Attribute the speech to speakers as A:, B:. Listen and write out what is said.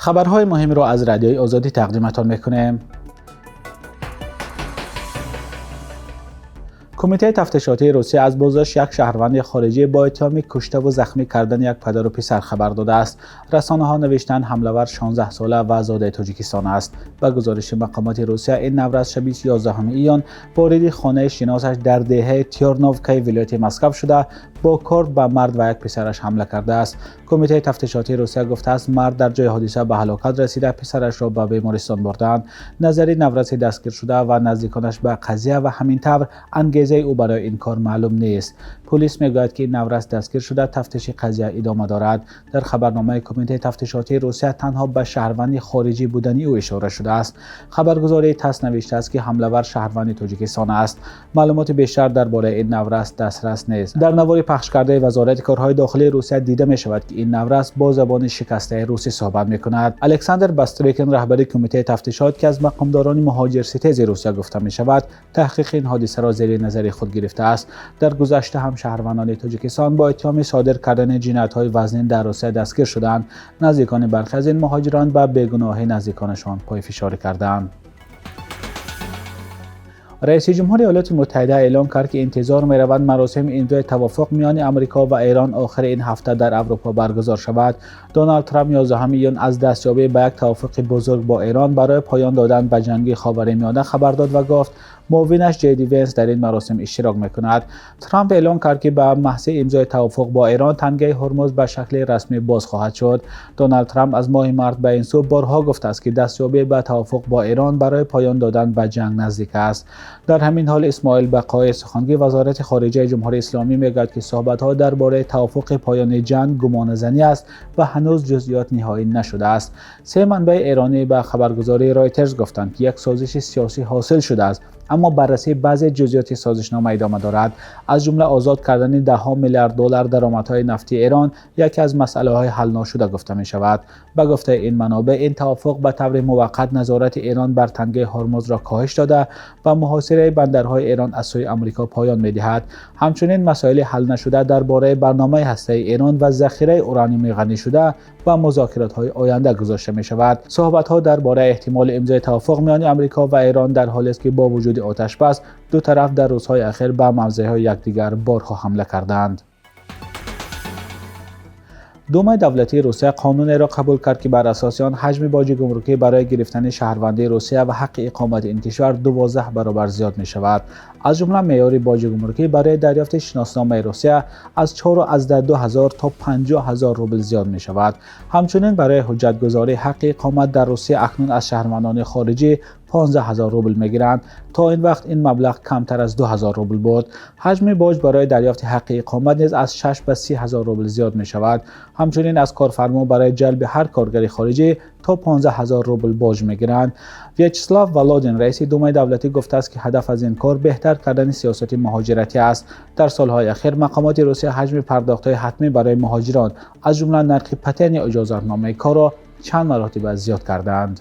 A: خبرهای مهم را از رادیوی آزادی تقدیمتان میکنیم. کمیته تفتیشاتی روسیه از بازداشت یک شهروند خارجی با اتهام کشته و زخمی کردن یک پدر و پسر خبر داده است. رسانه‌ها نوشتند حمله‌ور 16 ساله و زاده تاجیکستان است. با گزارش مقامات روسیه این نوروز شب 11 ایون وارد خانه شناسش در دهه تیورنووکای ولایت مسکو شده با کارد به مرد و یک پسرش حمله کرده است. کمیته تفتیشاتی روسیه گفته است مرد در جای حادثه به هلاکت رسیده، پسرش را به بیمارستان بردند. نظری نوروز دستگیر شده و نزدیکانش به قضیه و همین طور انگیزه او برای این کار معلوم نیست. پلیس میگوید که نوروز دستگیر شده، تفتیش قضیه ادامه دارد. در خبرنامه کمیته تفتیشاتی روسیه تنها به شهروند خارجی بودنی او اشاره شده است. خبرگزاری تاس نوشته است که حمله‌ور شهروند تاجیکستان است. معلومات بیشتر درباره این نوروز دسترس نیست. در نواری پخش کرده وزارت کارهای داخلی روسیه دیده می شود که این نوروز با زبان شکسته روسی صحبت می کند. الکساندر باستریکین رهبر کمیته تفتیشات که از مقامداران مهاجرستیز روسیه گفته می شود تحقیق این حادثه را زیر نظر خود گرفته است. در گذشته هم شهروندان تاجیکستان با اتهام صادر کردن جنایت‌های وزنین در روسیه دستگیر شدند. نزدیکان برخی از این مهاجران به بیگناهی نزدیکانشان پای فشاری کردند. رئیس جمهور ایالات متحده اعلام کرد که انتظار می‌رود مراسم امضای توافق میان آمریکا و ایران آخر این هفته در اروپا برگزار شود. دونالد ترامپ 11 ایون از دستیابی به یک توافق بزرگ با ایران برای پایان دادن به جنگ خاورمیانه خبر داد و گفت معاونش جدی وینس در این مراسم اشتراک می‌کند. ترامپ اعلام کرد که به محض امضای توافق با ایران تنگه هرمز به شکل رسمی باز خواهد شد. دونالد ترامپ از ماه مارس به این سو بارها گفته است که دستیابی به توافق با ایران برای پایان دادن به جنگ نزدیک است. در همین حال اسماعیل بقای سخنگوی وزارت خارجه جمهوری اسلامی میگوید که صحبت‌ها درباره توافق پایان جنگ گمانه‌زنی است و هنوز جزئیات نهایی نشده است. سه منبع ایرانی به خبرگزاری رایترز گفتند که یک سازش سیاسی حاصل شده است، اما بررسی بعضی جزئیات سازشنامه ادامه دارد. از جمله آزاد کردن ده‌ها میلیارد دلار درآمدهای نفتی ایران یکی از مسئله‌های حل ناشده گفته می شود. به گفته این منابع این توافق به طور موقت نظارت ایران بر تنگه هرمز را کاهش داده و محاصره بندرهای ایران از سوی آمریکا پایان می‌دهد. همچنین مسائل حل نشده درباره برنامه هسته‌ای ایران و ذخیره اورانیوم غنی شده و مذاکرات‌های آینده گذاشته می شود. صحبت‌ها درباره احتمال امضای توافق میان آمریکا و ایران در حالی است که با وجود آتش بس دو طرف در روزهای اخیر به موضع‌های یکدیگر بارها حمله کردند. دومای دولتی روسیه قانونی را قبول کرد که بر اساس آن حجم باج گمرکی برای گرفتن شهروندی روسیه و حق اقامت این کشور 12 برابر زیاد می شود. از جمله معیار باج گمرکی برای دریافت شناسنامه روسیه از 4,000 تا 50,000 روبل زیاد می شود. همچنین برای حجتگذاری حق اقامت در روسیه اکنون از شهروندان خارجی 15,000 روبل میگیرند. تا این وقت این مبلغ کمتر از 2,000 روبل بود. حجم باج برای دریافت حق اقامت نیز از 6 به 30,000 روبل زیاد می شود. همچنین از کارفرما برای جلب هر کارگر خارجی تا 15,000 روبل باج میگیرند. ویاچسلاو ولادین رئیس دومای دولتی گفته است که هدف از این کار بهتر کردن سیاست مهاجرتی است. در سالهای اخیر مقامات روسیه حجم پرداخت‌های حتمی برای مهاجران از جمله نرخ پتن اجازه‌نامه کار را چند مراتب زیاد کردند.